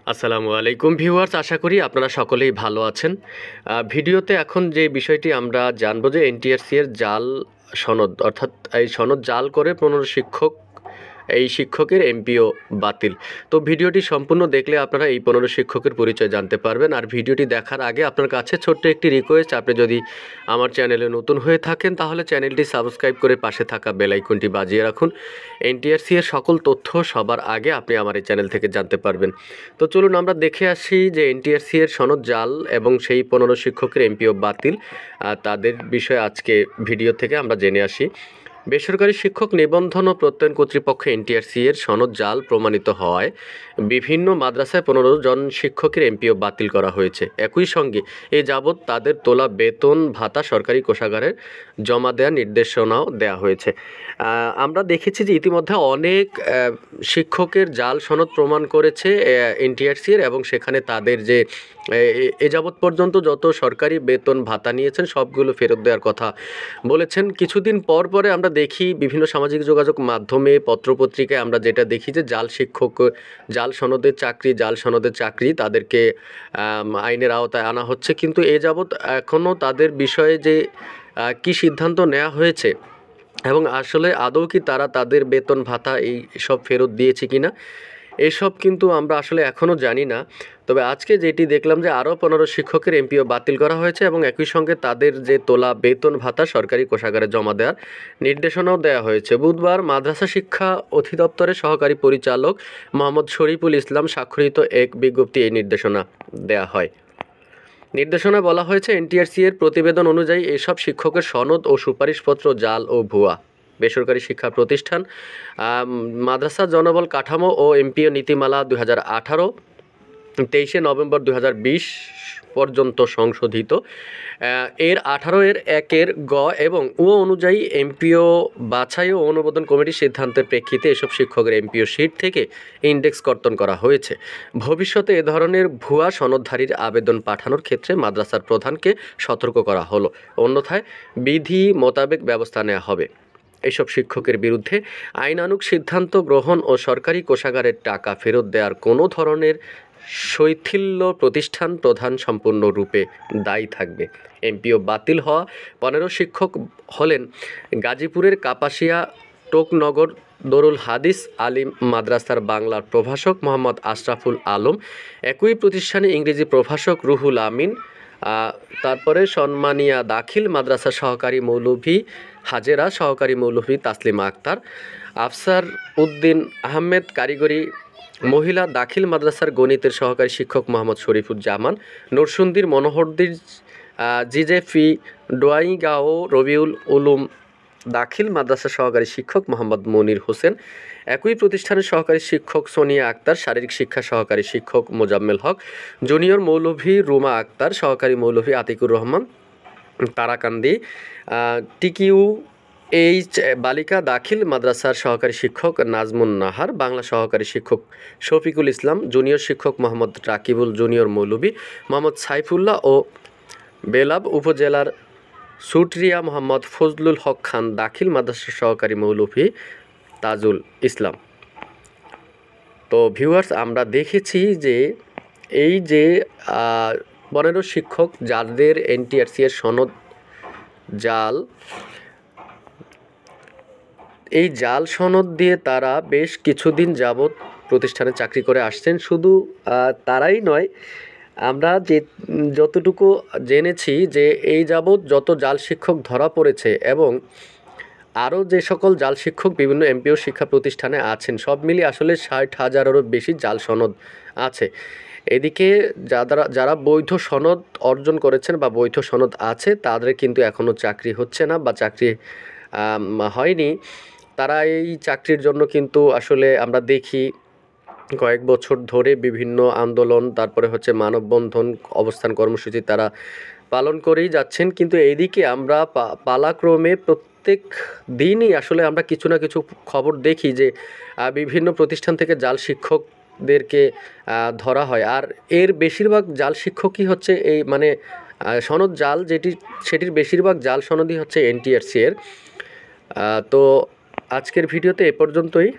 আসসালামু আলাইকুম ভিউয়ার্স, আশা করি আপনারা সকলেই ভালো আছেন। ভিডিওতে এখন যে বিষয়টি আমরা জানবো যে এনটিআরসি এর জাল সনদ, অর্থাৎ এই সনদ জাল করে 15 শিক্ষকের এমপিও বাতিল। তো ভিডিওটি সম্পূর্ণ দেখলে আপনারা এই 15 শিক্ষকের পরিচয় জানতে পারবেন। আর ভিডিওটি দেখার আগে আপনার কাছে ছোট্ট একটি রিকোয়েস্ট, আপনি যদি আমার চ্যানেলে নতুন হয়ে থাকেন তাহলে চ্যানেলটি সাবস্ক্রাইব করে পাশে থাকা বেল আইকনটি বাজিয়ে রাখুন। এনটিআরসি এর সকল তথ্য সবার আগে আপনি আমার এই চ্যানেল থেকে জানতে পারবেন। তো চলুন আমরা দেখে আসি যে এনটিআরসি এর সনদ জাল এবং সেই 15 শিক্ষকের এমপিও বাতিল, তাদের বিষয়ে আজকে ভিডিও থেকে আমরা জেনে আসি। বেসরকারি শিক্ষক নিবন্ধন ও প্রত্যয়ন কর্তৃপক্ষ এনটিআরসি এর সনদ জাল প্রমাণিত হওয়ায় বিভিন্ন মাদ্রাসায় 15 জন শিক্ষকের এমপিও বাতিল করা হয়েছে। একই সঙ্গে এ যাবৎ তাদের তোলা বেতন ভাতা সরকারি কোষাগারে জমা দেওয়ার নির্দেশনাও দেওয়া হয়েছে। আমরা দেখেছি যে ইতিমধ্যে অনেক শিক্ষকের জাল সনদ প্রমাণ করেছে এনটিআরসি এর, এবং সেখানে তাদের যে এ যাবৎ পর্যন্ত যত সরকারি বেতন ভাতা নিয়েছেন সবগুলো ফেরত দেওয়ার কথা বলেছেন। কিছুদিন পরে আমরা দেখি বিভিন্ন সামাজিক যোগাযোগ মাধ্যমে পত্রপত্রিকায় আমরা যেটা দেখি যে জাল সনদের চাকরি তাদেরকে আইনের আওতায় আনা হচ্ছে, কিন্তু এ যাবৎ এখনও তাদের বিষয়ে যে কি সিদ্ধান্ত নেওয়া হয়েছে এবং আসলে আদৌ কি তারা তাদের বেতন ভাতা এই সব ফেরত দিয়েছে কিনা এসব কিন্তু আমরা আসলে এখনও জানি না। তবে আজকে যেটি দেখলাম যে আরও 15 শিক্ষকের এমপিও বাতিল করা হয়েছে এবং একই সঙ্গে তাদের যে তোলা বেতন ভাতা সরকারি কোষাগারে জমা দেওয়ার নির্দেশনাও দেওয়া হয়েছে। বুধবার মাদ্রাসা শিক্ষা অধিদপ্তরের সহকারী পরিচালক মোহাম্মদ শরীফুল ইসলাম স্বাক্ষরিত এক বিজ্ঞপ্তি এই নির্দেশনা দেওয়া হয়। নির্দেশনায় বলা হয়েছে, এনটিআরসি এর প্রতিবেদন অনুযায়ী এসব শিক্ষকের সনদ ও সুপারিশপত্র জাল ও ভুয়া। বেসরকারি শিক্ষা প্রতিষ্ঠান মাদ্রাসা জনবল কাঠামো ও এমপিও নীতিমালা 2018 23শে নভেম্বর 2020 পর্যন্ত সংশোধিত এর 18 এর 1 গ এবং ও অনুযায়ী এমপিও বাছাই ও অনুমোদন কমিটির সিদ্ধান্তের প্রেক্ষিতে এসব শিক্ষকের এমপিও শীট থেকে ইন্ডেক্স কর্তন করা হয়েছে। ভবিষ্যতে এ ধরনের ভুয়া সনদধারীর আবেদন পাঠানোর ক্ষেত্রে মাদ্রাসার প্রধানকে সতর্ক করা হলো, অন্যথায় বিধি মোতাবেক ব্যবস্থা নেওয়া হবে। এসব শিক্ষকের বিরুদ্ধে আইনানুগ সিদ্ধান্ত গ্রহণ ও সরকারি কোষাগারের টাকা ফেরত দেওয়ার কোনো ধরনের শৈথিল্য প্রতিষ্ঠান প্রধান সম্পূর্ণরূপে দায়ী থাকবে। এমপিও বাতিল হওয়া 15 শিক্ষক হলেন গাজীপুরের কাপাসিয়া টোকনগর দরুল হাদিস আলিম মাদ্রাসার বাংলার প্রভাষক মোহাম্মদ আশরাফুল আলম, একই প্রতিষ্ঠানে ইংরেজি প্রভাষক রুহুল আমিন, তারপরে সম্মানিয়া দাখিল মাদ্রাসা সহকারী মৌলভী হাজেরা, সহকারী মৌলভী তাসলিমা আক্তার, আফসার উদ্দিন আহমেদ কারিগরি মহিলা দাখিল মাদ্রাসার গণিতের সহকারী শিক্ষক মোহাম্মদ শরীফুজ্জামান, নরসুন্দির মনোহরদির জিজেফি ডোয়াইগাঁও রবিউল উলুম দাখিল মাদ্রাসা সহকারী শিক্ষক মোহাম্মদ মনির হোসেন, একই প্রতিষ্ঠানের সহকারী শিক্ষক সোনিয়া আক্তার, শারীরিক শিক্ষা সহকারী শিক্ষক মোজাম্মেল হক, জুনিয়র মৌলভী রুমা আক্তার, সহকারী মৌলভী আতিকুর রহমান তারাকান্দি, টিকিউ এইচ বালিকা দাখিল মাদ্রাসার সহকারী শিক্ষক নাজমুন নাহার, বাংলা সহকারী শিক্ষক শফিকুল ইসলাম, জুনিয়র শিক্ষক মোহাম্মদ রাকিবুল, জুনিয়র মৌলভী মোহাম্মদ সাইফুল্লাহ ও বেলাব উপজেলার সুটরিয়া মোহাম্মদ ফজলুল হক খান দাখিল মাদ্রাসার সহকারী মৌলভী তাজুল ইসলাম। তো ভিউয়ার্স, আমরা দেখেছি যে এই যে 15 শিক্ষক যাদের এনটিআরসি এর সনদ জাল, এই জাল সনদ দিয়ে তারা বেশ কিছুদিন যাবৎ প্রতিষ্ঠানে চাকরি করে আসছেন। শুধু তারাই নয়, আমরা যতটুকু জেনেছি যে এই যাবৎ যত জাল শিক্ষক ধরা পড়েছে এবং আরও যে সকল জাল শিক্ষক বিভিন্ন এমপিও শিক্ষা প্রতিষ্ঠানে আছেন, সব মিলিয়ে আসলে 60,000-এরও বেশি জাল সনদ আছে। এদিকে যারা বৈধ সনদ অর্জন করেছেন বা বৈধ সনদ আছে তাদের কিন্তু এখনও চাকরি হচ্ছে না বা চাকরি হয়নি। তারা এই চাকরির জন্য কিন্তু আসলে আমরা দেখি কয়েক বছর ধরে বিভিন্ন আন্দোলন, তারপরে হচ্ছে মানববন্ধন, অবস্থান কর্মসূচি তারা পালন করেই যাচ্ছেন। কিন্তু এইদিকে আমরা পালাক্রমে প্রত্যেক দিনই আসলে আমরা কিছু না কিছু খবর দেখি যে বিভিন্ন প্রতিষ্ঠান থেকে জাল শিক্ষকদেরকে ধরা হয়। আর এর বেশিরভাগ জাল শিক্ষকই হচ্ছে এই সনদ জাল, সেটির বেশিরভাগ জাল সনদই হচ্ছে এনটিআরসি এর। তো আজকের ভিডিওতে এ পর্যন্তই।